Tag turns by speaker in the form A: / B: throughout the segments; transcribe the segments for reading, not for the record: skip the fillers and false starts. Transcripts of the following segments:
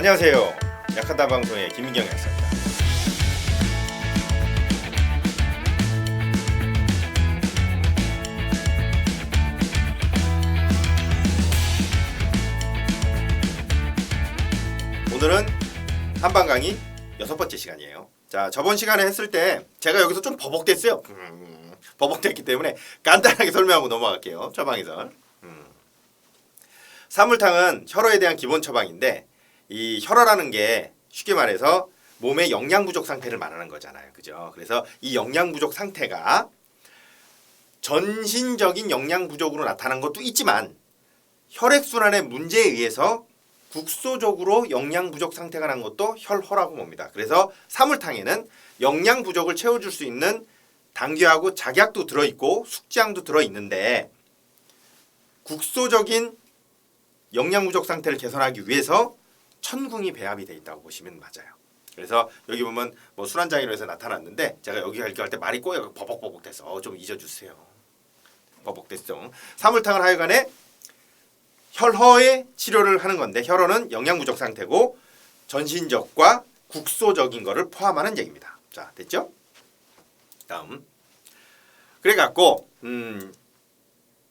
A: 안녕하세요. 약하다 방송의 김민경 약사입니다. 오늘은 한방 강의 6번째 시간이에요. 자, 저번 시간에 했을 때 제가 여기서 좀 버벅댔어요. 버벅댔기 때문에 간단하게 설명하고 넘어갈게요. 처방에서. 사물탕은 혈어에 대한 기본 처방인데, 이 혈어라는 게 쉽게 말해서 몸의 영양 부족 상태를 말하는 거잖아요. 그죠? 그래서 이 영양 부족 상태가 전신적인 영양 부족으로 나타난 것도 있지만 혈액순환의 문제에 의해서 국소적으로 영양 부족 상태가 난 것도 혈허라고 봅니다. 그래서 사물탕에는 영양 부족을 채워줄 수 있는 당귀하고 작약도 들어있고 숙지향도 들어있는데, 국소적인 영양 부족 상태를 개선하기 위해서 천궁이 배합이 돼 있다고 보시면 맞아요. 그래서 여기 보면 뭐 술한장이로 해서 나타났는데, 제가 여기 할 때 말이 꼬여 버벅버벅 돼서 좀 잊어주세요. 버벅됐죠. 사물탕을 하여간에 혈허의 치료를 하는 건데, 혈허는 영양 부족 상태고 전신적과 국소적인 거를 포함하는 얘기입니다. 자, 됐죠? 다음. 그래갖고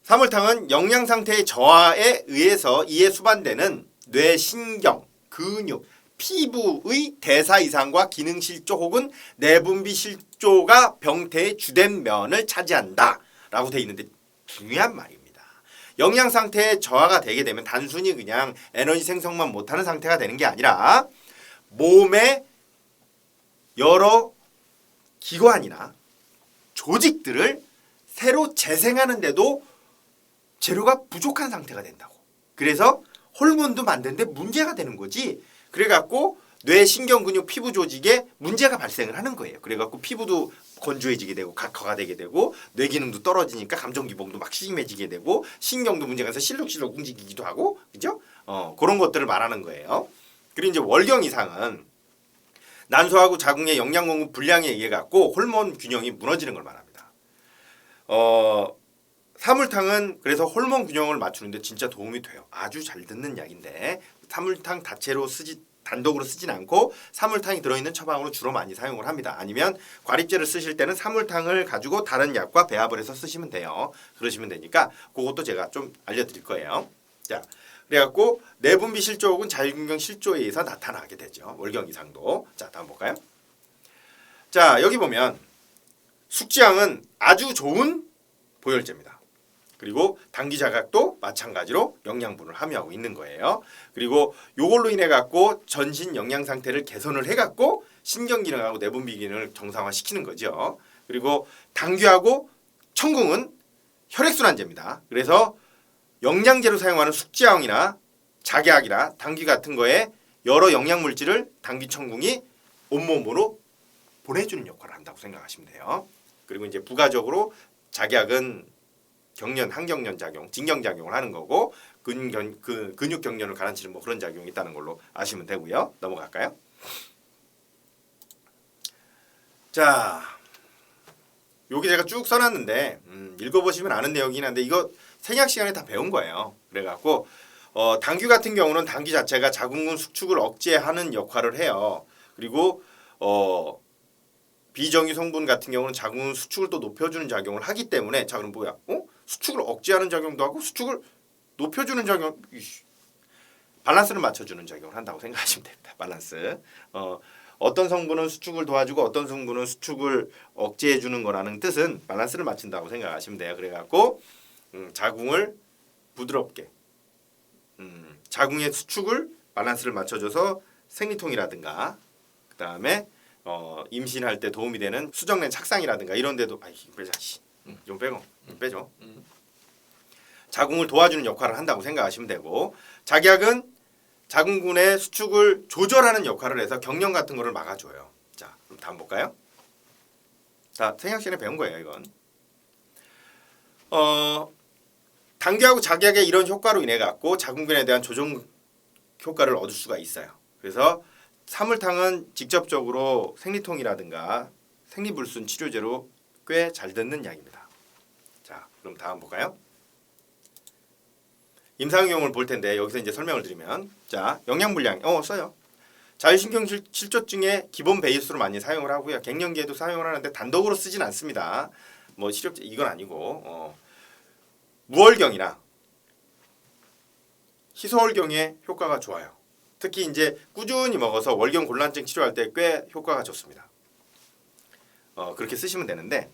A: 사물탕은 영양 상태의 저하에 의해서 이에 수반되는 뇌, 신경, 근육, 피부의 대사 이상과 기능 실조 혹은 내분비 실조가 병태의 주된 면을 차지한다 라고 되어 있는데, 중요한 말입니다. 영양 상태의 저하가 되게 되면 단순히 그냥 에너지 생성만 못하는 상태가 되는 게 아니라 몸의 여러 기관이나 조직들을 새로 재생하는데도 재료가 부족한 상태가 된다고. 그래서 호르몬도 만드는데 문제가 되는 거지. 그래갖고 뇌, 신경, 근육, 피부 조직에 문제가 발생을 하는 거예요. 그래갖고 피부도 건조해지게 되고 각화가 되게 되고 뇌 기능도 떨어지니까 감정 기복도 막 심해지게 되고 신경도 문제가 있어서 실룩실룩 움직이기도 하고, 그죠? 그런 것들을 말하는 거예요. 그리고 이제 월경 이상은 난소하고 자궁의 영양 공급 불량에 의해 갖고 호르몬 균형이 무너지는 걸 말합니다. 사물탕은 그래서 호르몬 균형을 맞추는데 진짜 도움이 돼요. 아주 잘 듣는 약인데, 사물탕 자체로 단독으로 쓰진 않고 사물탕이 들어있는 처방으로 주로 많이 사용을 합니다. 아니면 과립제를 쓰실 때는 사물탕을 가지고 다른 약과 배합을 해서 쓰시면 돼요. 그러시면 되니까 그것도 제가 좀 알려드릴 거예요. 자, 그래갖고 내분비 실조 혹은 자율균형 실조에 의해서 나타나게 되죠. 월경 이상도. 자, 다음 볼까요? 자, 여기 보면 숙지향은 아주 좋은 보혈제입니다. 그리고 당귀자각도 마찬가지로 영양분을 함유하고 있는 거예요. 그리고 요걸로 인해 갖고 전신 영양 상태를 개선을 해 갖고 신경 기능하고 내분비 기능을 정상화시키는 거죠. 그리고 당귀하고 천궁은 혈액순환제입니다. 그래서 영양제로 사용하는 숙지향이나 작약이나 당귀 같은 거에 여러 영양 물질을 당귀 천궁이 온몸으로 보내주는 역할을 한다고 생각하시면 돼요. 그리고 이제 부가적으로 작약은 경련, 항경련 작용, 진경작용을 하는 거고, 근육 경련을 가라앉히는 뭐 그런 작용이 있다는 걸로 아시면 되고요. 넘어갈까요? 자, 여기 제가 쭉 써놨는데 읽어보시면 아는 내용이긴 한데, 이거 생약 시간에 다 배운 거예요. 그래갖고 당귀 같은 경우는 당귀 자체가 자궁근 수축을 억제하는 역할을 해요. 그리고 비정유 성분 같은 경우는 자궁 수축을 또 높여주는 작용을 하기 때문에, 자, 그럼 뭐야? 수축을 억제하는 작용도 하고 수축을 높여주는 작용, 밸런스를 맞춰주는 작용을 한다고 생각하시면 됩니다. 밸런스. 어떤 성분은 수축을 도와주고 어떤 성분은 수축을 억제해주는 거라는 뜻은 밸런스를 맞춘다고 생각하시면 돼요. 그래갖고 자궁을 부드럽게, 자궁의 수축을 밸런스를 맞춰줘서 생리통이라든가, 그 다음에 임신할 때 도움이 되는 수정된 착상이라든가 이런 데도, 빼자, 좀 빼고, 빼줘. 자궁을 도와주는 역할을 한다고 생각하시면 되고, 작약은 자궁근의 수축을 조절하는 역할을 해서 경련 같은 거를 막아줘요. 자, 그럼 다음 볼까요? 자, 생약 시간에 배운 거예요, 이건. 당귀하고 작약의 이런 효과로 인해 갖고 자궁근에 대한 조정 효과를 얻을 수가 있어요. 그래서 사물탕은 직접적으로 생리통이라든가 생리불순 치료제로 꽤 잘 듣는 약입니다. 자, 그럼 다음 볼까요? 임상용을 볼 텐데 여기서 이제 설명을 드리면, 자, 영양불량 써요. 자율신경실조증의 기본 베이스로 많이 사용을 하고요. 갱년기에도 사용을 하는데 단독으로 쓰진 않습니다. 뭐 실효제 이건 아니고 무월경이나 희소월경의 효과가 좋아요. 특히 이제 꾸준히 먹어서 월경 곤란증 치료할 때 꽤 효과가 좋습니다. 그렇게 쓰시면 되는데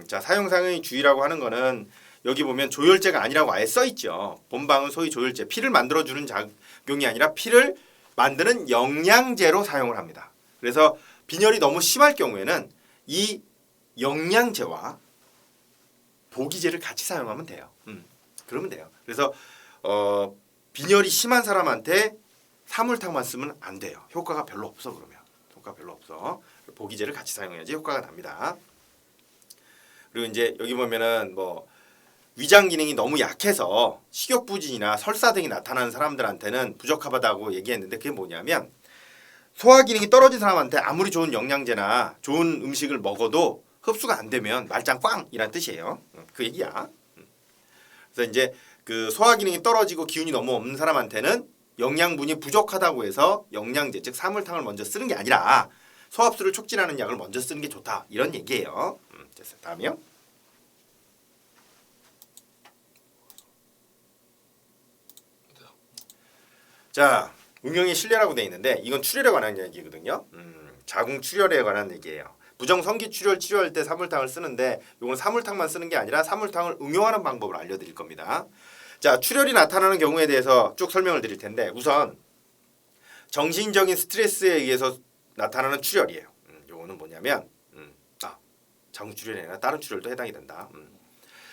A: 자 사용상의 주의라고 하는 거는 여기 보면 조혈제가 아니라고 아예 써 있죠. 본방은 소위 조혈제, 피를 만들어주는 작용이 아니라 피를 만드는 영양제로 사용을 합니다. 그래서 빈혈이 너무 심할 경우에는 이 영양제와 보기제를 같이 사용하면 돼요. 그러면 돼요. 그래서 빈혈이 심한 사람한테 사물탕만 쓰면 안 돼요. 효과가 별로 없어. 그러면 효과 별로 없어. 보기제를 같이 사용해야지 효과가 납니다. 그리고 이제 여기 보면은 뭐 위장 기능이 너무 약해서 식욕 부진이나 설사 등이 나타나는 사람들한테는 부적합하다고 얘기했는데 그게 뭐냐면 소화 기능이 떨어진 사람한테 아무리 좋은 영양제나 좋은 음식을 먹어도 흡수가 안 되면 말짱 꽝이란 뜻이에요. 그 얘기야. 그래서 이제 그 소화 기능이 떨어지고 기운이 너무 없는 사람한테는 영양분이 부족하다고 해서 영양제 즉 사물탕을 먼저 쓰는 게 아니라 소화흡수를 촉진하는 약을 먼저 쓰는 게 좋다 이런 얘기예요. 됐어요. 다음이요. 자, 응용의 신뢰라고 돼 있는데 이건 출혈에 관한 얘기거든요. 자궁 출혈에 관한 얘기예요. 부정성기 출혈 치료할 때 사물탕을 쓰는데 이건 사물탕만 쓰는 게 아니라 사물탕을 응용하는 방법을 알려드릴 겁니다. 자, 출혈이 나타나는 경우에 대해서 쭉 설명을 드릴 텐데 우선 정신적인 스트레스에 의해서 나타나는 출혈이에요. 요거는 뭐냐면 자궁 출혈이 아니라 다른 출혈도 해당이 된다.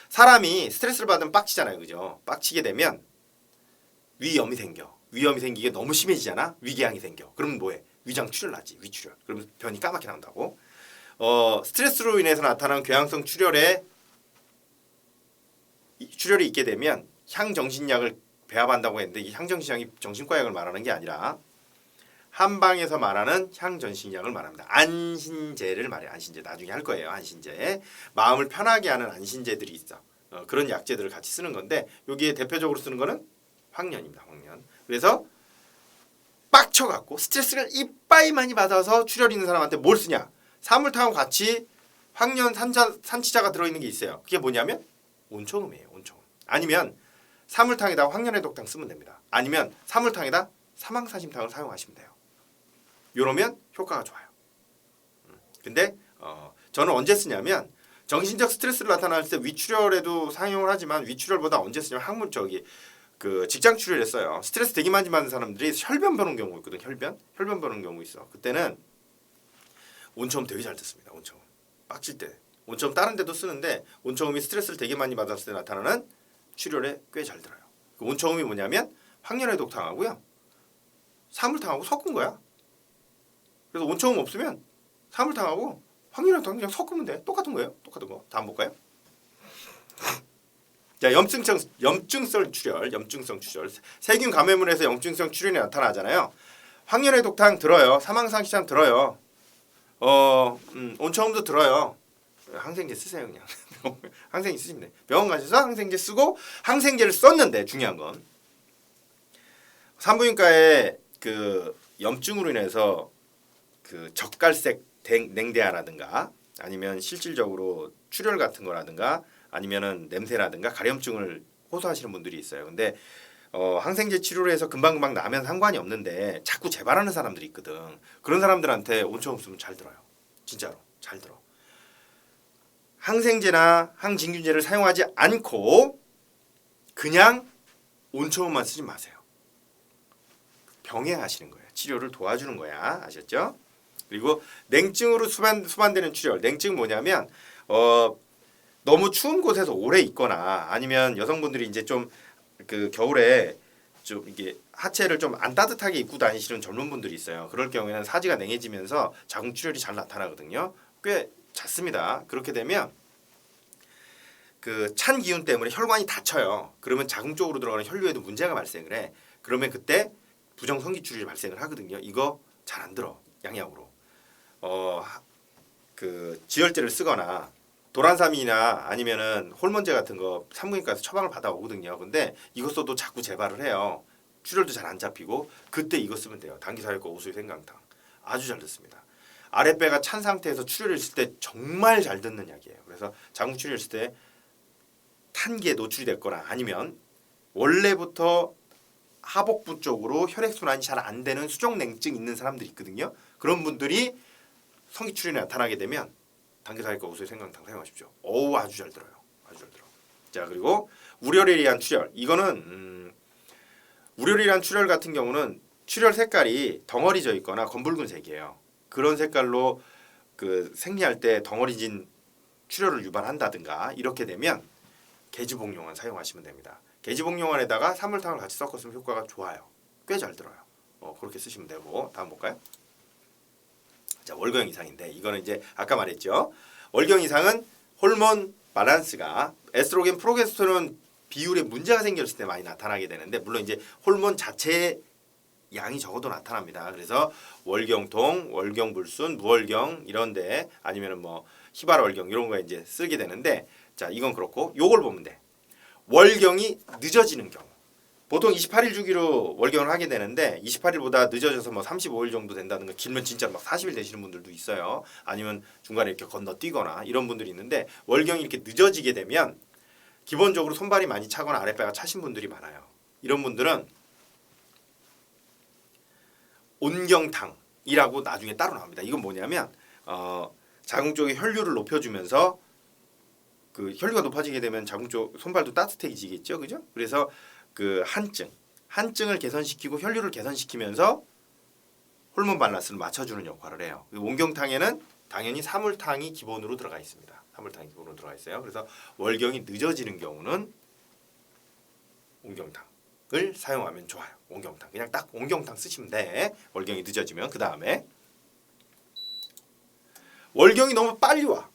A: 사람이 스트레스를 받으면 빡치잖아요, 그죠? 빡치게 되면 위염이 생겨. 위염이 생기게 너무 심해지잖아. 위궤양이 생겨. 그러면 뭐해? 위장 출혈 나지. 위출혈. 그러면 변이 까맣게 나온다고. 스트레스로 인해서 나타나는 궤양성 출혈이 있게 되면 향정신약을 배합한다고 했는데 이 향정신약이 정신과약을 말하는 게 아니라 한방에서 말하는 향정신약을 말합니다. 안신제를 말해요. 안신제 나중에 할 거예요. 안신제. 마음을 편하게 하는 안신제들이 있어. 그런 약제들을 같이 쓰는 건데 여기에 대표적으로 쓰는 거는 황련입니다. 황련. 그래서 빡쳐갖고 스트레스를 이빠이 많이 받아서 출혈 있는 사람한테 뭘 쓰냐? 사물탕하고 같이 황련 산치자가 들어있는 게 있어요. 그게 뭐냐면 온초음이에요. 온초음. 아니면 사물탕에다 황련의 독탕 쓰면 됩니다. 아니면 사물탕에다 사망사심탕을 사용하시면 돼요. 이러면 효과가 좋아요. 근데 저는 언제 쓰냐면 정신적 스트레스를 나타날 때 위출혈에도 사용을 하지만 위출혈보다 언제 쓰냐면 그 직장 출혈에 써요. 스트레스 되게 많이 받는 사람들이 혈변 보는 경우 있거든. 혈변 보는 경우 있어. 그때는 온초음 되게 잘 듣습니다. 온초음 빡칠 때 온초음 다른 데도 쓰는데 온초음이 스트레스를 되게 많이 받았을 때 나타나는 출혈에 꽤 잘 들어요. 그 온초음이 뭐냐면 황련의 독탕하고요 사물탕하고 섞은 거야. 그래서 온초음 없으면 사물탕하고 황련의 독탕 그냥 섞으면 돼. 똑같은 거예요. 똑같은 거. 다음 볼까요? 자, 염증성 출혈. 세균 감염을 해서 염증성 출혈이 나타나잖아요. 황련의 독탕 들어요. 사망상시장 들어요. 온초음도 들어요. 항생제 쓰세요 그냥. 항생제 쓰시면 돼. 병원 가셔서 항생제 쓰고 항생제를 썼는데 중요한 건 산부인과에 그 염증으로 인해서 그 젓갈색 냉대화라든가 아니면 실질적으로 출혈 같은 거라든가 아니면은 냄새라든가 가려움증을 호소하시는 분들이 있어요. 근데 항생제 치료를 해서 금방금방 나면 상관이 없는데 자꾸 재발하는 사람들이 있거든. 그런 사람들한테 온초음 쓰면 잘 들어요. 진짜로 잘 들어. 항생제나 항진균제를 사용하지 않고 그냥 온초음만 쓰지 마세요. 병행하시는 거예요. 치료를 도와주는 거야. 아셨죠? 그리고 냉증으로 수반되는 출혈. 냉증은 뭐냐면 너무 추운 곳에서 오래 있거나 아니면 여성분들이 이제 좀 그 겨울에 좀 이게 하체를 좀 안 따뜻하게 입고 다니시는 젊은 분들이 있어요. 그럴 경우에는 사지가 냉해지면서 자궁 출혈이 잘 나타나거든요. 꽤 잦습니다. 그렇게 되면 그 찬 기운 때문에 혈관이 닫혀요. 그러면 자궁 쪽으로 들어가는 혈류에도 문제가 발생을 해. 그러면 그때 부정성기 출혈이 발생을 하거든요. 이거 잘 안 들어. 양약으로. 그 지혈제를 쓰거나 도란삼이나 아니면은 호르몬제 같은 거 산부인과에서 처방을 받아오거든요. 근데 이것 써도 자꾸 재발을 해요. 출혈도 잘 안 잡히고 그때 이거 쓰면 돼요. 당기사역과 오수의 생강탕. 아주 잘 듣습니다. 아랫배가 찬 상태에서 출혈을 했을 때 정말 잘 듣는 약이에요. 그래서 자궁 출혈을 했을 때 탄기에 노출이 됐거나 아니면 원래부터 하복부 쪽으로 혈액순환이 잘 안 되는 수족냉증 있는 사람들이 있거든요. 그런 분들이 성기 출혈이 나타나게 되면 당기사역과 오수의 생강탕 사용하십시오. 어우 아주 잘 들어요. 아주 잘 들어. 자 그리고 우려를 위한 출혈. 이거는 우려를 위한 출혈 같은 경우는 출혈 색깔이 덩어리져 있거나 검붉은색이에요. 그런 색깔로 그 생리할 때 덩어리진 출혈을 유발한다든가 이렇게 되면 개지복용환 사용하시면 됩니다. 개지복용환에다가 사물탕을 같이 섞었으면 효과가 좋아요. 꽤 잘 들어요. 그렇게 쓰시면 되고 다음 볼까요? 자 월경 이상인데 이거는 이제 아까 말했죠. 월경 이상은 호르몬 밸런스가 에스트로겐, 프로게스테론 비율에 문제가 생겼을 때 많이 나타나게 되는데 물론 이제 호르몬 자체의 양이 적어도 나타납니다. 그래서 월경통, 월경불순, 무월경 이런데 아니면은 뭐 희발월경 이런 거에 이제 쓰게 되는데 자 이건 그렇고 요걸 보면 돼. 월경이 늦어지는 경우 보통 28일 주기로 월경을 하게 되는데 28일보다 늦어져서 뭐 35일 정도 된다든가 길면 진짜 막 40일 되시는 분들도 있어요. 아니면 중간에 이렇게 건너뛰거나 이런 분들이 있는데 월경이 이렇게 늦어지게 되면 기본적으로 손발이 많이 차거나 아랫배가 차신 분들이 많아요. 이런 분들은 온경탕이라고 나중에 따로 나옵니다. 이건 뭐냐면 자궁 쪽의 혈류를 높여주면서 그 혈류가 높아지게 되면 자궁 쪽 손발도 따뜻해지겠죠, 그죠? 그래서 그 한증을 개선시키고 혈류를 개선시키면서 호르몬 밸런스를 맞춰주는 역할을 해요. 온경탕에는 당연히 사물탕이 기본으로 들어가 있습니다. 사물탕이 기본으로 들어가 있어요. 그래서 월경이 늦어지는 경우는 온경탕을 사용하면 좋아요. 온경탕 그냥 딱 온경탕 쓰시면 돼. 월경이 늦어지면 그 다음에 월경이 너무 빨리 와.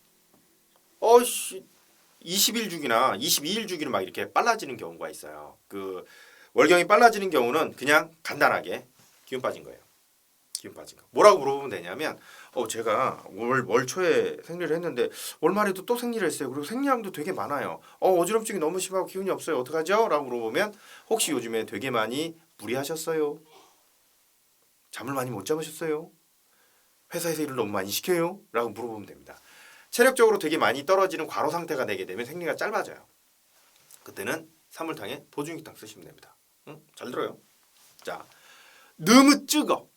A: 20일 주기나 22일 주기로 막 이렇게 빨라지는 경우가 있어요. 그 월경이 빨라지는 경우는 그냥 간단하게 기운 빠진 거예요. 기운 빠진 거. 뭐라고 물어보면 되냐면 제가 월 초에 생리를 했는데 월 말에도 또 생리를 했어요. 그리고 생리량도 되게 많아요. 어지럼증이 너무 심하고 기운이 없어요. 어떡하죠? 라고 물어보면 혹시 요즘에 되게 많이 무리하셨어요? 잠을 많이 못 잡으셨어요? 회사에서 일을 너무 많이 시켜요? 라고 물어보면 됩니다. 체력적으로 되게 많이 떨어지는 과로 상태가 되게 되면 생리가 짧아져요. 그때는 사물탕에 보증기탕 쓰시면 됩니다. 응? 잘 들어요. 자, 너무 찌거.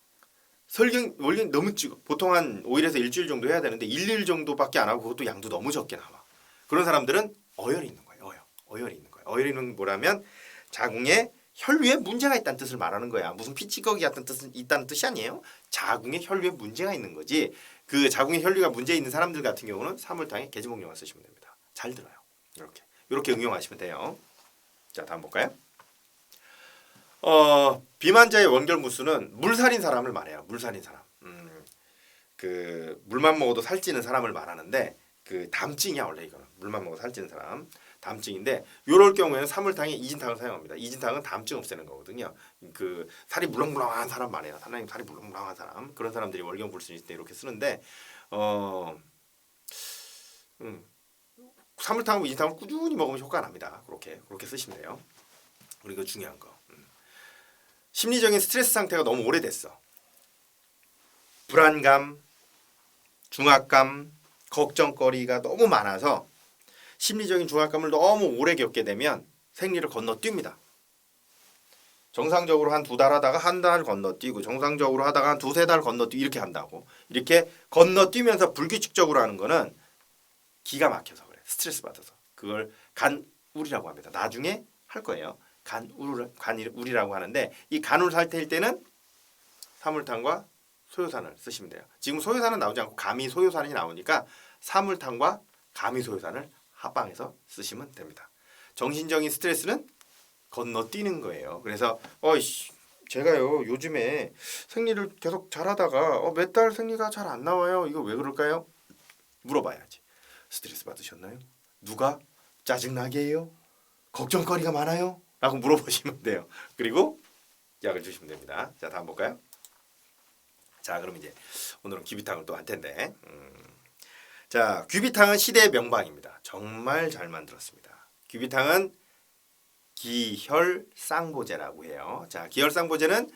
A: 월경 너무 찌거. 보통 한 5일에서 일주일 정도 해야 되는데 1일 정도밖에 안 하고 그것도 양도 너무 적게 나와. 그런 사람들은 어혈이 있는 거예요. 어혈이 있는 거예요. 어혈이 있는 뭐라면 자궁에 혈류에 문제가 있다는 뜻을 말하는 거야. 무슨 피찌꺼기 같은 뜻은 있다는 뜻이 아니에요. 자궁에 혈류에 문제가 있는 거지. 그 자궁에 혈류가 문제 있는 사람들 같은 경우는 사물탕에 개지복용을 쓰시면 됩니다. 잘 들어요. 이렇게 응용하시면 돼요. 자 다음 볼까요? 비만자의 원결무수는 물살인 사람을 말해요. 물살인 사람. 그 물만 먹어도 살찌는 사람을 말하는데 그 담증이야 원래 이거는. 물만 먹어도 살찌는 사람. 담증인데 이럴 경우에는 사물탕에 이진탕을 사용합니다. 이진탕은 담증 없애는 거거든요. 그 살이 물렁물렁한 사람 말이에요. 하나님 살이 물렁물렁한 사람 그런 사람들이 월경불순 있을 때 이렇게 쓰는데 사물탕하고 이진탕을 꾸준히 먹으면 효과가 납니다. 그렇게 쓰시면 돼요. 그리고 중요한 거 심리적인 스트레스 상태가 너무 오래됐어. 불안감, 중압감, 걱정거리가 너무 많아서 심리적인 중압감을 너무 오래 겪게 되면 생리를 건너뜁니다. 정상적으로 한 2달 하다가 한 달 건너뛰고 정상적으로 하다가 한 2-3달 건너뛰고 이렇게 한다고. 이렇게 건너뛰면서 불규칙적으로 하는 거는 기가 막혀서 그래. 스트레스 받아서. 그걸 간울이라고 합니다. 나중에 할 거예요. 간울이라고 하는데 이 간울 상태일 때는 사물탕과 소요산을 쓰시면 돼요. 지금 소요산은 나오지 않고 가미소요산이 나오니까 사물탕과 가미소요산을 합방해서 쓰시면 됩니다. 정신적인 스트레스는 건너뛰는 거예요. 그래서 제가요 요즘에 생리를 계속 잘하다가 몇 달 생리가 잘 안 나와요. 이거 왜 그럴까요? 물어봐야지. 스트레스 받으셨나요? 누가 짜증나게 해요? 걱정거리가 많아요? 라고 물어보시면 돼요. 그리고 약을 주시면 됩니다. 자 다음 볼까요? 자 그럼 이제 오늘은 귀비탕을 또 할 텐데 자 귀비탕은 시대의 명방입니다. 정말 잘 만들었습니다. 귀비탕은 기혈상보제라고 해요. 자, 기혈상보제는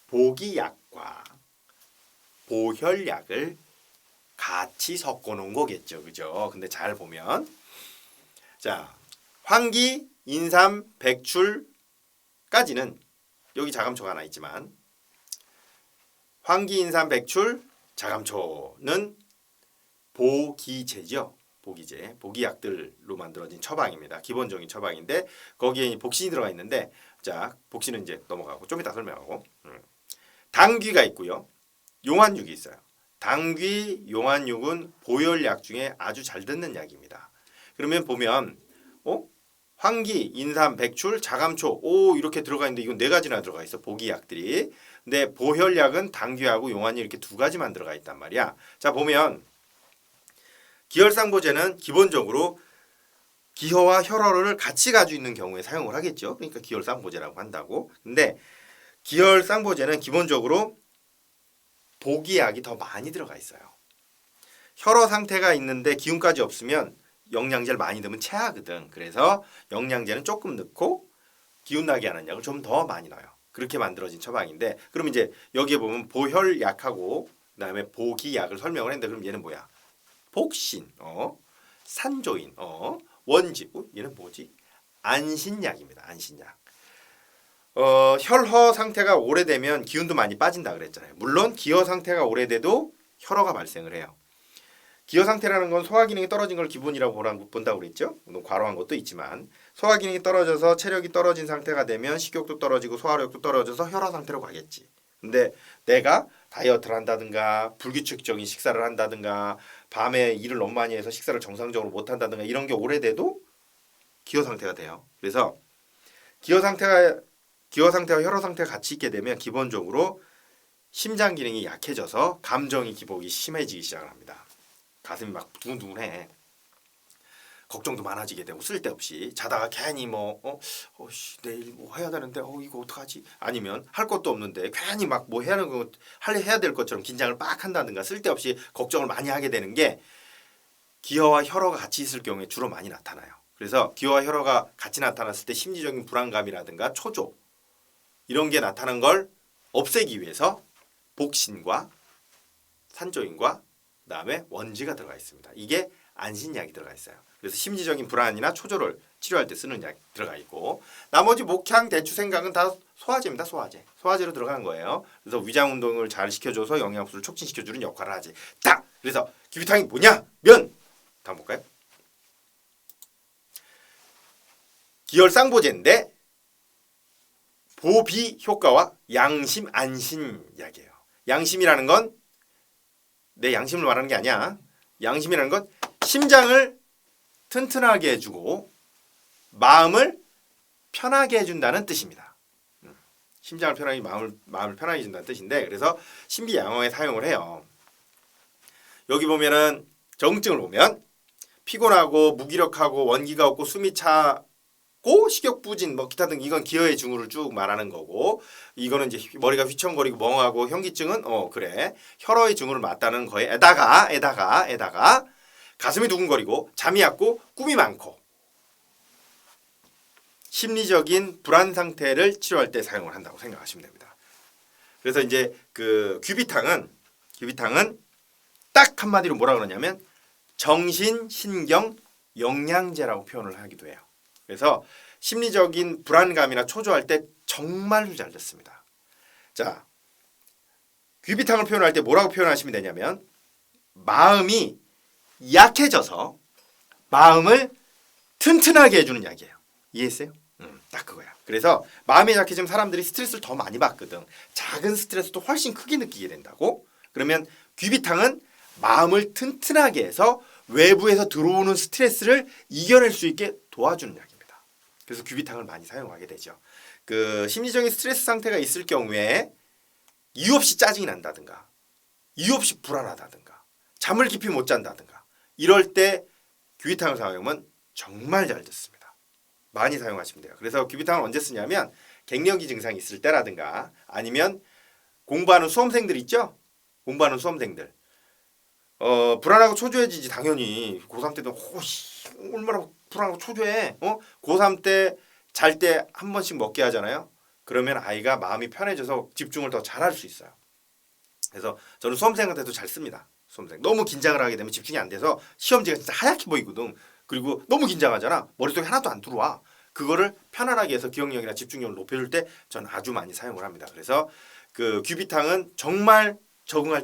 A: 보기약과 보혈약을 같이 섞어 놓은 거겠죠. 그죠? 근데 잘 보면 자, 황기, 인삼, 백출까지는 여기 자감초가 하나 있지만 황기, 인삼, 백출, 자감초는 보기제죠. 보기제, 보기약들로 만들어진 처방입니다. 기본적인 처방인데 거기에 복신이 들어가 있는데 자, 복신은 이제 넘어가고 좀 이따 설명하고 당귀가 있고요. 용환육이 있어요. 당귀, 용환육은 보혈약 중에 아주 잘 듣는 약입니다. 그러면 보면 황기, 인삼, 백출, 자감초 이렇게 들어가 있는데 이건 4가지나 들어가 있어. 보기약들이. 근데 보혈약은 당귀하고 용환육 이렇게 2가지만 들어가 있단 말이야. 자, 보면 기혈상보제는 기본적으로 기혈과 혈어를 같이 가지고 있는 경우에 사용을 하겠죠. 그러니까 기혈상보제라고 한다고. 근데 기혈상보제는 기본적으로 보기약이 더 많이 들어가 있어요. 혈어 상태가 있는데 기운까지 없으면 영양제를 많이 넣으면 체하거든. 그래서 영양제는 조금 넣고 기운 나게 하는 약을 좀 더 많이 넣어요. 그렇게 만들어진 처방인데 그럼 이제 여기에 보면 보혈약하고 그다음에 보기약을 설명을 했는데 그럼 얘는 뭐야? 복신, 산조인, 원지, 얘는 뭐지? 안신약입니다. 안신약. 혈허 상태가 오래되면 기운도 많이 빠진다 그랬잖아요. 물론 기혈 상태가 오래돼도 혈허가 발생을 해요. 기혈 상태라는 건 소화 기능이 떨어진 걸 기본이라고 본다고 그랬죠. 물론 과로한 것도 있지만 소화 기능이 떨어져서 체력이 떨어진 상태가 되면 식욕도 떨어지고 소화력도 떨어져서 혈허 상태로 가겠지. 근데 내가 다이어트를 한다든가 불규칙적인 식사를 한다든가 밤에 일을 너무 많이 해서 식사를 정상적으로 못 한다든가 이런 게 오래돼도 기혈 상태가 돼요. 그래서 기혈 상태와 혈허 상태가 같이 있게 되면 기본적으로 심장 기능이 약해져서 감정이 기복이 심해지기 시작을 합니다. 가슴이 막 두근두근해. 걱정도 많아지게 되고 쓸데없이 자다가 괜히 내일 뭐 해야 되는데 이거 어떡하지? 아니면 할 것도 없는데 괜히 막 뭐 해야 될 것처럼 긴장을 막 한다든가 쓸데없이 걱정을 많이 하게 되는 게 기혈과 혈허가 같이 있을 경우에 주로 많이 나타나요. 그래서 기혈과 혈허가 같이 나타났을 때 심리적인 불안감이라든가 초조 이런 게 나타난 걸 없애기 위해서 복신과 산조인과 그다음에 원지가 들어가 있습니다. 이게 안신약이 들어가 있어요. 그래서 심리적인 불안이나 초조를 치료할 때 쓰는 약 들어가 있고 나머지 목향, 대추, 생강은 다 소화제입니다. 소화제로 들어가는 거예요. 그래서 위장 운동을 잘 시켜줘서 영양 흡수를 촉진시켜주는 역할을 하지. 딱! 그래서 귀비탕이 뭐냐? 면! 다음 볼까요? 기혈상보제인데 보비 효과와 양심 안신약이에요. 양심이라는 건 내 양심을 말하는 게 아니야. 양심이라는 건 심장을 튼튼하게 해주고 마음을 편하게 해준다는 뜻입니다. 심장을 편하게 마음을 편하게 해준다는 뜻인데 그래서 신비양어에 사용을 해요. 여기 보면은 정증을 보면 피곤하고 무기력하고 원기가 없고 숨이 차고 식욕 부진 기타 등 이건 기혈의 증후를 쭉 말하는 거고 이거는 이제 머리가 휘청거리고 멍하고 현기증은 그래 혈어의 증후를 맞다는 거에 에다가 가슴이 두근거리고 잠이 왔고 꿈이 많고 심리적인 불안 상태를 치료할 때 사용을 한다고 생각하시면 됩니다. 그래서 이제 그 귀비탕은 딱 한마디로 뭐라 그러냐면 정신, 신경, 영양제라고 표현을 하기도 해요. 그래서 심리적인 불안감이나 초조할 때 정말로 잘 듣습니다. 자, 귀비탕을 표현할 때 뭐라고 표현하시면 되냐면 마음이 약해져서 마음을 튼튼하게 해주는 약이에요. 이해했어요? 딱 그거야. 그래서 마음이 약해지면 사람들이 스트레스를 더 많이 받거든. 작은 스트레스도 훨씬 크게 느끼게 된다고. 그러면 귀비탕은 마음을 튼튼하게 해서 외부에서 들어오는 스트레스를 이겨낼 수 있게 도와주는 약입니다. 그래서 귀비탕을 많이 사용하게 되죠. 그 심리적인 스트레스 상태가 있을 경우에 이유 없이 짜증이 난다든가 이유 없이 불안하다든가 잠을 깊이 못 잔다든가 이럴 때 귀비탕을 사용하면 정말 잘 듣습니다. 많이 사용하시면 돼요. 그래서 귀비탕을 언제 쓰냐면 갱년기 증상이 있을 때라든가 아니면 공부하는 수험생들 있죠? 공부하는 수험생들 불안하고 초조해지지 당연히 고3 때도 얼마나 불안하고 초조해 고3 때 잘 때 한 번씩 먹게 하잖아요. 그러면 아이가 마음이 편해져서 집중을 더 잘할 수 있어요. 그래서 저는 수험생한테도 잘 씁니다. 수험생 너무 긴장을 하게 되면 집중이 안 돼서 시험지가 진짜 하얗게 보이거든. 그리고 너무 긴장하잖아. 머릿속에 하나도 안 들어와. 그거를 편안하게 해서 기억력이나 집중력을 높여줄 때 저는 아주 많이 사용을 합니다. 그래서 그 귀비탕은 정말 적용할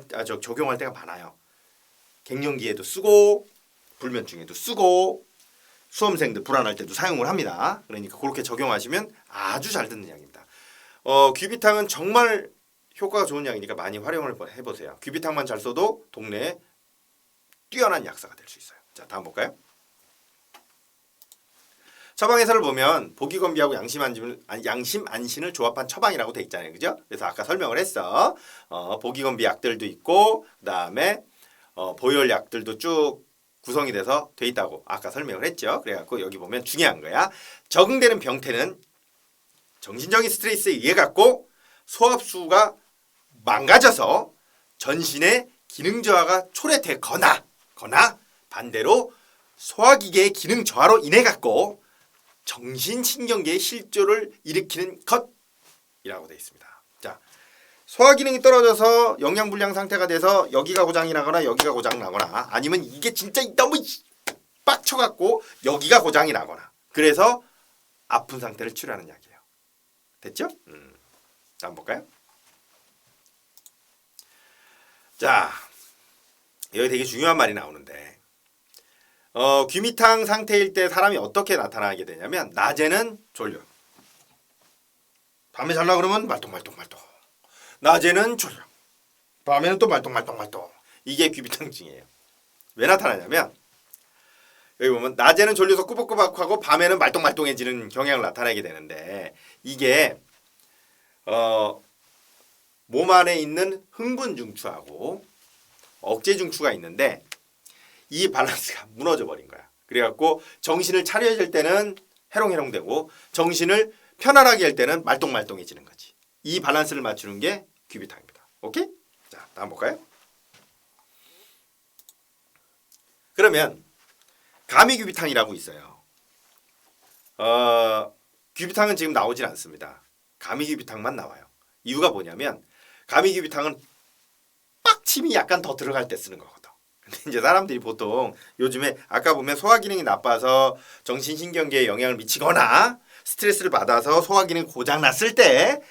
A: 때가 많아요. 갱년기에도 쓰고 불면증에도 쓰고 수험생들 불안할 때도 사용을 합니다. 그러니까 그렇게 적용하시면 아주 잘 듣는 약입니다. 귀비탕은 정말 효과가 좋은 약이니까 많이 활용을 해보세요. 귀비탕만 잘 써도 동네에 뛰어난 약사가 될 수 있어요. 자, 다음 볼까요? 처방에서를 보면 보기건비하고 양심 안신을 조합한 처방이라고 돼 있잖아요. 그죠? 그래서 아까 설명을 했어. 보기건비 약들도 있고 그다음에 보혈 약들도 쭉 구성이 돼서 돼 있다고 아까 설명을 했죠. 그래갖고 여기 보면 중요한 거야. 적응되는 병태는 정신적인 스트레스에 의해 갖고 소화수가 망가져서 전신의 기능 저하가 초래되거나 반대로 소화기계의 기능 저하로 인해 갖고 정신신경계의 실조를 일으키는 것이라고 되어 있습니다. 자, 소화기능이 떨어져서 영양불량 상태가 돼서 여기가 고장이 나거나 여기가 고장 나거나 아니면 이게 진짜 너무 빡쳐갖고 여기가 고장이 나거나 그래서 아픈 상태를 치료하는 약이에요. 됐죠? 자, 한번 볼까요? 자, 여기 되게 중요한 말이 나오는데 귀미탕 상태일 때 사람이 어떻게 나타나게 되냐면 낮에는 졸려. 밤에 잘라 그러면 말똥말똥. 낮에는 졸려. 밤에는 또 말똥. 이게 귀비탕증이에요. 왜 나타나냐면 여기 보면 낮에는 졸려서 꾸벅꾸벅하고 밤에는 말똥말똥해지는 경향을 나타내게 되는데 이게 몸 안에 있는 흥분 중추하고 억제 중추가 있는데 이 밸런스가 무너져 버린 거야. 그래갖고 정신을 차려야 될 때는 해롱해롱되고 정신을 편안하게 할 때는 말똥말똥해지는 거지. 이 밸런스를 맞추는 게 귀비탕입니다. 오케이? 자, 다음 볼까요? 그러면 가미귀비탕이라고 있어요. 귀비탕은 지금 나오질 않습니다. 가미귀비탕만 나와요. 이유가 뭐냐면 가미귀비탕은 빡침이 약간 더 들어갈 때 쓰는 거거든. 근데 이제 사람들이 보통 요즘에 아까 보면 소화기능이 나빠서 정신신경계에 영향을 미치거나 스트레스를 받아서 소화기능이 고장났을 때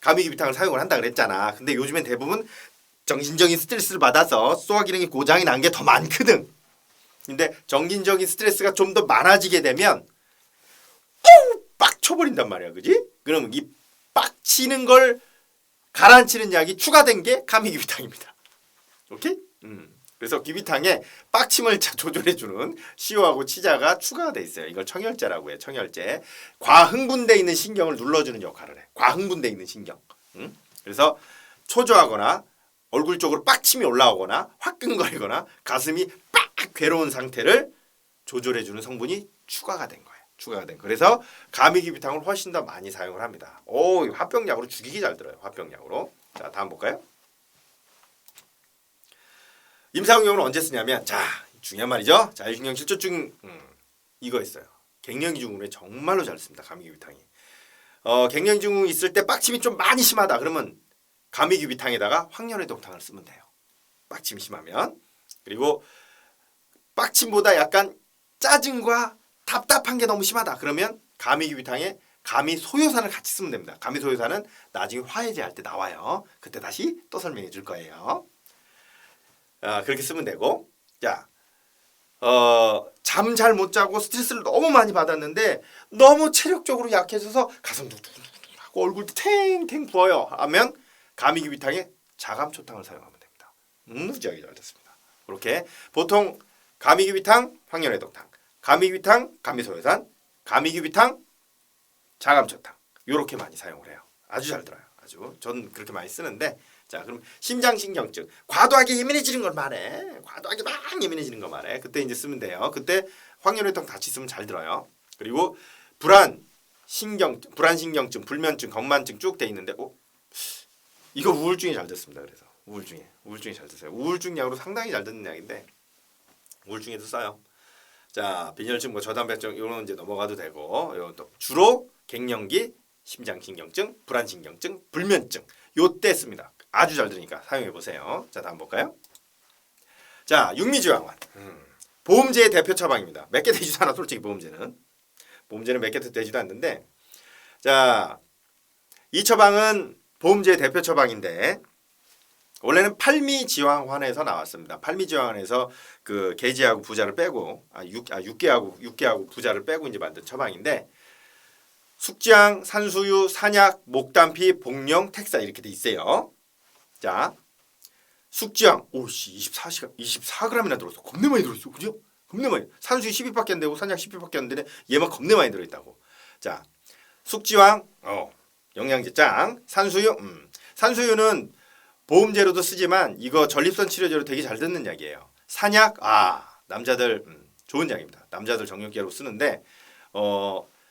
A: 가미귀비탕을 사용을 한다 그랬잖아. 근데 요즘엔 대부분 정신적인 스트레스를 받아서 소화기능이 고장이 난 게 더 많거든. 근데 정신적인 스트레스가 좀 더 많아지게 되면 빡쳐버린단 말이야. 그지? 그럼 이 빡치는 걸 가라앉히는 약이 추가된 게 가미귀비탕입니다. 오케이? 그래서 귀비탕에 빡침을 조절해주는 시효하고 치자가 추가가 돼 있어요. 이걸 청혈제라고 해. 청혈제. 과흥분돼 있는 신경을 눌러주는 역할을 해. 과흥분돼 있는 신경. 그래서 초조하거나 얼굴 쪽으로 빡침이 올라오거나 화끈거리거나 가슴이 빡 괴로운 상태를 조절해주는 성분이 추가가 된 거예요. 추가가 된. 그래서 가미귀비탕을 훨씬 더 많이 사용을 합니다. 오, 화병약으로 죽이기 잘 들어요. 화병약으로. 자, 다음 볼까요? 임상용은 언제 쓰냐면 자, 중요한 말이죠. 자율신경 실조증 이거 있어요. 갱년기 증후군에 정말로 잘 씁니다. 가미귀비탕이. 갱년기 증후군 있을 때 빡침이 좀 많이 심하다. 그러면 가미귀비탕에다가 황열해독탕을 쓰면 돼요. 빡침이 심하면. 그리고 빡침보다 약간 짜증과 답답한 게 너무 심하다. 그러면 가미귀비탕에 가미소요산을 같이 쓰면 됩니다. 가미소요산은 나중에 화해제할 때 나와요. 그때 다시 또 설명해 줄 거예요. 그렇게 쓰면 되고, 자, 잠 잘 못 자고 스트레스를 너무 많이 받았는데 너무 체력적으로 약해져서 가슴도 두근두근하고 얼굴도 탱탱 부어요 하면 가미귀비탕에 자감초탕을 사용하면 됩니다. 무지하게 잘 됐습니다. 그렇게 보통 가미귀비탕, 황열해독탕, 가미귀비탕, 가미소요산, 가미귀비탕, 자감초탕 이렇게 많이 사용을 해요. 아주 잘 들어요. 아주 전 그렇게 많이 쓰는데 자, 그럼 심장신경증 과도하게 예민해지는 걸 말해. 과도하게 막 예민해지는 거 말해. 그때 이제 쓰면 돼요. 그때 황열해독 같이 쓰면 잘 들어요. 그리고 불안신경증, 불면증, 건만증 쭉 돼 있는데 이거 우울증에 잘 됐습니다. 그래서 우울증에 잘 됐어요. 우울증 약으로 상당히 잘 듣는 약인데 우울증에도 써요. 자, 빈혈증, 뭐 저단백증 이런 이제 넘어가도 되고, 이건 또 주로 갱년기, 심장신경증, 불안신경증, 불면증 요때 씁니다. 아주 잘 들으니까 사용해 보세요. 자, 다음 볼까요? 자, 육미지황환. 보험제의 대표 처방입니다. 몇 개 되지도 않아 솔직히 보험제는 몇 개 되지도 않는데, 자, 이 처방은 보험제의 대표 처방인데 원래는 팔미지황환에서 나왔습니다. 팔미지황환에서 그 개지하고 부자를 빼고 육개하고 부자를 빼고 이제 만든 처방인데 숙지향, 산수유, 산약, 목단피, 복령, 택사 이렇게 돼 있어요. 자, 숙지향 오씨 24g이나 들었어. 겁내 많이 들었어. 그죠? 겁내 많이. 산수유 12밖에 안 되고 산약 10밖에 안 되네. 얘만 겁내 많이 들어 있다고. 자, 숙지황 영양제 짱. 산수유 산수유는 보험제로도 쓰지만 이거 전립선 치료제로 되게 잘 듣는 약이에요. 산약 남자들 좋은 약입니다. 남자들 정력제로 쓰는데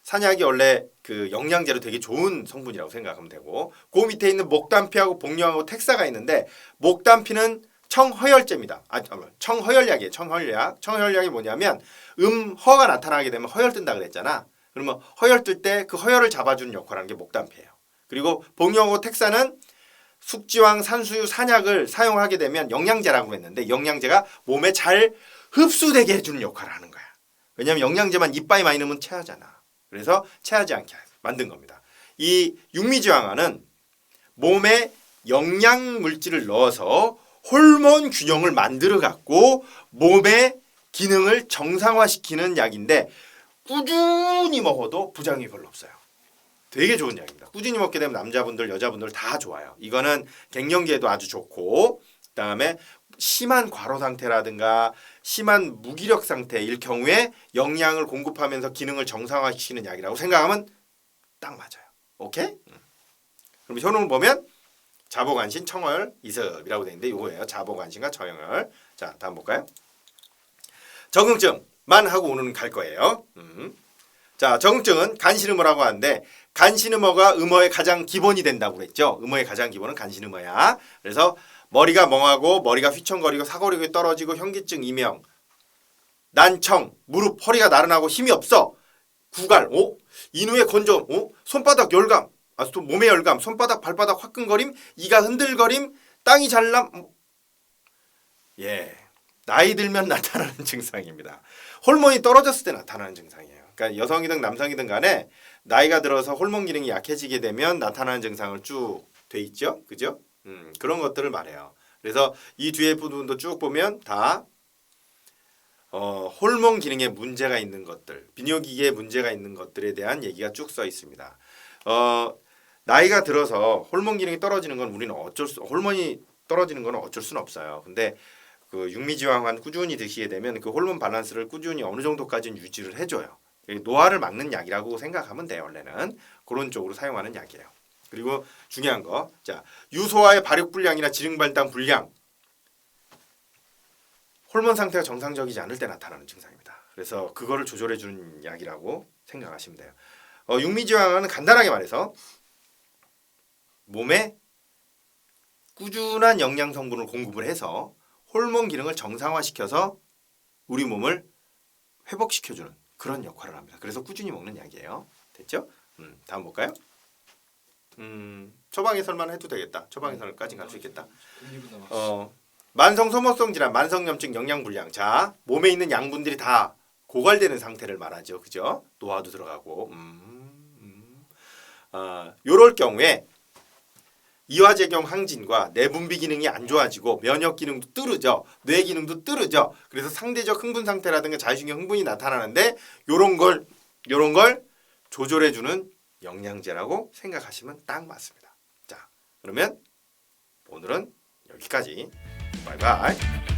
A: 산약이 원래 그 영양제로 되게 좋은 성분이라고 생각하면 되고, 그 밑에 있는 목단피하고 복령하고 택사가 있는데 목단피는 청허혈제입니다. 청허혈약이에요. 청허혈약이 뭐냐면 허가 나타나게 되면 허혈 뜬다 그랬잖아. 그러면 허혈 뜰 때 그 허혈을 잡아주는 역할을 하는 게 목단피예요. 그리고 복령하고 택사는 숙지황, 산수유, 산약을 사용하게 되면 영양제라고 했는데 영양제가 몸에 잘 흡수되게 해주는 역할을 하는 거야. 왜냐하면 영양제만 이빨에 많이 넣으면 체하잖아. 그래서 체하지 않게 만든 겁니다. 이 육미지황환은 몸에 영양 물질을 넣어서 호르몬 균형을 만들어 갖고 몸의 기능을 정상화시키는 약인데 꾸준히 먹어도 부작용이 별로 없어요. 되게 좋은 약입니다. 꾸준히 먹게 되면 남자분들, 여자분들 다 좋아요. 이거는 갱년기에도 아주 좋고, 그다음에 심한 과로 상태라든가 심한 무기력 상태일 경우에 영양을 공급하면서 기능을 정상화시키는 약이라고 생각하면 딱 맞아요. 오케이? 그럼 효능을 보면 자보간신, 청허혈, 이습이라고 되어 있는데 이거예요. 자보간신과 청허혈. 자, 다음 볼까요? 적응증만 하고 오늘은 갈 거예요. 자, 적응증은 간신음어라고 하는데 간신음어가 음어의 가장 기본이 된다고 그랬죠. 음어의 가장 기본은 간신음어야. 그래서 머리가 멍하고 머리가 휘청거리고 사거리가 떨어지고 현기증, 이명, 난청, 무릎, 허리가 나른하고 힘이 없어. 구갈, 인후의 건조, 손바닥 열감, 몸의 열감, 손바닥, 발바닥 화끈거림, 이가 흔들거림, 땅이 잘남. 예, 나이 들면 나타나는 증상입니다. 호르몬이 떨어졌을 때 나타나는 증상이에요. 그러니까 여성이든 남성이든 간에 나이가 들어서 호르몬 기능이 약해지게 되면 나타나는 증상을 쭉 돼 있죠. 그죠? 그런 것들을 말해요. 그래서 이 뒤에 부분도 쭉 보면 다 호르몬 기능에 문제가 있는 것들, 비뇨기계에 문제가 있는 것들에 대한 얘기가 쭉 써 있습니다. 나이가 들어서 호르몬 기능이 떨어지는 건 우리는 호르몬이 떨어지는 건 어쩔 수는 없어요. 근데 그 육미지황환 꾸준히 드시게 되면 그 호르몬 밸런스를 꾸준히 어느 정도까지는 유지를 해줘요. 노화를 막는 약이라고 생각하면 돼요. 원래는 그런 쪽으로 사용하는 약이에요. 그리고 중요한 거, 자, 유소화의 발육 불량이나 지능 발달 불량, 호르몬 상태가 정상적이지 않을 때 나타나는 증상입니다. 그래서 그거를 조절해 주는 약이라고 생각하시면 돼요. 육미지황은 간단하게 말해서 몸에 꾸준한 영양 성분을 공급을 해서 호르몬 기능을 정상화시켜서 우리 몸을 회복시켜주는 그런 역할을 합니다. 그래서 꾸준히 먹는 약이에요. 됐죠? 다음 볼까요? 처방해설만 해도 되겠다. 처방해설까지 갈 수 있겠다. 만성 소모성 질환, 만성염증, 영양불량. 자, 몸에 있는 양분들이 다 고갈되는 상태를 말하죠. 그죠? 노화도 들어가고. 요럴 경우에 이화제경 항진과 내분비 기능이 안 좋아지고 면역 기능도 떨어져, 뇌 기능도 떨어져. 그래서 상대적 흥분 상태라든가 자율신경 흥분이 나타나는데 요런 걸 조절해 주는 영양제라고 생각하시면 딱 맞습니다. 자, 그러면 오늘은 여기까지. 바이바이.